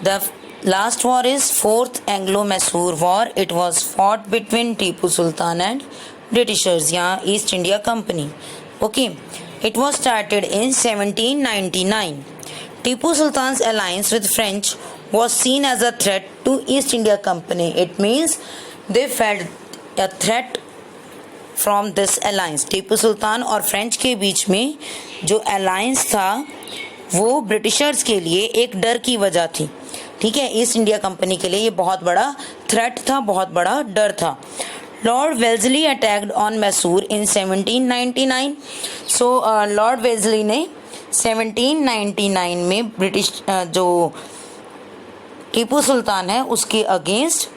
The last war is Fourth Anglo-Mysore War. It was fought between Tipu Sultan and Britishers, yeah, East India Company. Okay, it was started in 1799. Tipu Sultan's alliance with French was seen as a threat to East India Company. It means they felt a threat from this alliance. Tipu Sultan और French के बीच में जो alliance था वो Britishers के लिए एक डर की वजह थी. ठीक है, ईस्ट इंडिया कंपनी के लिए ये बहुत बड़ा थ्रेट था, बहुत बड़ा डर था. Lord Wellesley attacked on Mysore in 1799. So lord Wellesley ने 1799 में ब्रिटिश जो टीपू सुल्तान है उसके अगेंस्ट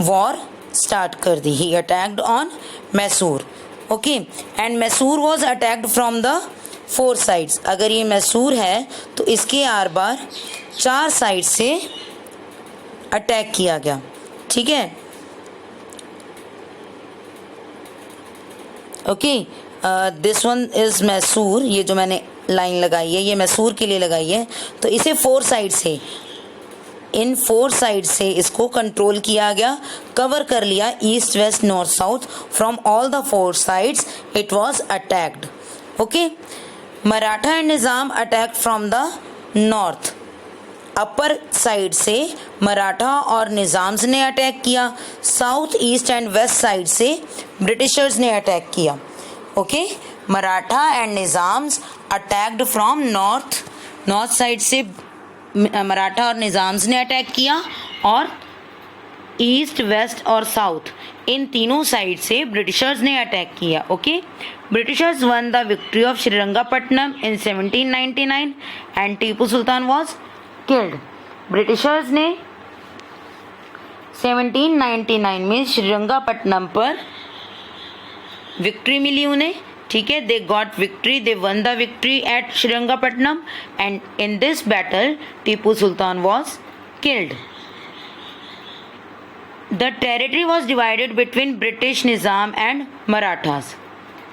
वॉर स्टार्ट कर दी. He attacked on Mysore. Okay, and Mysore was attacked from the 4 sides. अगर ये मैसूर है तो इसके आर बार 4 साइड से अटैक किया गया. ठीक है, okay, this one is Mysore. ये जो मैंने लाइन लगाई है ये मैसूर के लिए लगाई है. तो इसे 4 साइड से, इन 4 साइड से इसको कंट्रोल किया गया, कवर कर लिया, east west north south, from all the 4 sides it was attacked. Okay, Maratha and Nizam attack from the north. Upper side से मराठा और निज़ाम्स ने अटैक किया, south east and west side से ब्रिटिशर्स ने अटैक किया. Okay, Maratha and Nizam's attacked from north. North side से मराठा और Nizam's ने अटैक किया और ईस्ट वेस्ट और साउथ इन तीनों साइड से ब्रिटिशर्स ने अटैक किया. Okay, Britishers one the victory of Srirangapatnam in 1799 and Tipu Sultan was killed. Britishers ने 1799 में श्रीरंगापट्टनम पर विक्ट्री मिली उन्हें. ठीक है, they got victory, they won the victory at Srirangapatnam and in this battle Tipu Sultan was killed. The territory was divided between British Nizam and Marathas.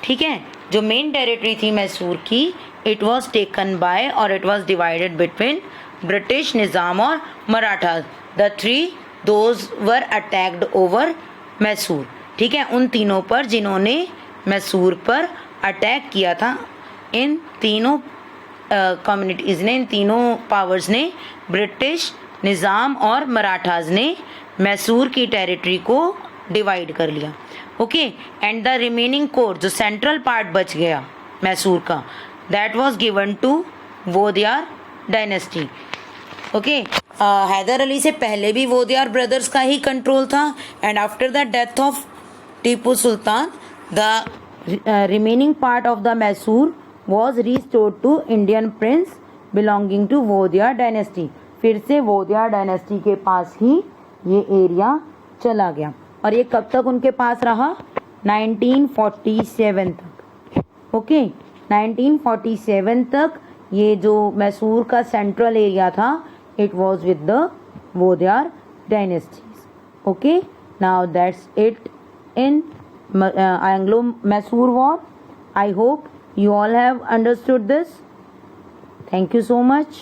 ठीक है, जो main territory थी मैसूर की, इट वॉज टेकन बाय और it was divided between British Nizam और Marathas. The 3 those were attacked over Mysore. ठीक है, उन तीनों पर जिन्होंने मैसूर पर अटैक किया था, इन तीनों कम्युनिटीज़ ने, इन तीनों पावर्स ने, ब्रिटिश, निज़ाम और मराठाज ने मैसूर की टेरिटरी को डिवाइड कर लिया. Okay, and the remaining core, जो सेंट्रल पार्ट बच गया मैसूर का, that was given to Wodeyar dynasty. Okay, Hyder Ali से पहले भी वोदियार ब्रदर्स का ही कंट्रोल था and after the death of Tipu Sultan the remaining part of the Mysore was restored to Indian prince belonging to Vodiyar dynasty. फिर से वोदियार डायनेस्टी के पास ही ये एरिया चला गया. और ये कब तक उनके पास रहा? 1947 तक. ओके, 1947 तक ये जो मैसूर का सेंट्रल एरिया था, it was with the Wodeyar dynasties. Okay, now that's it in Anglo-Mysore War. I hope you all have understood this. Thank you so much.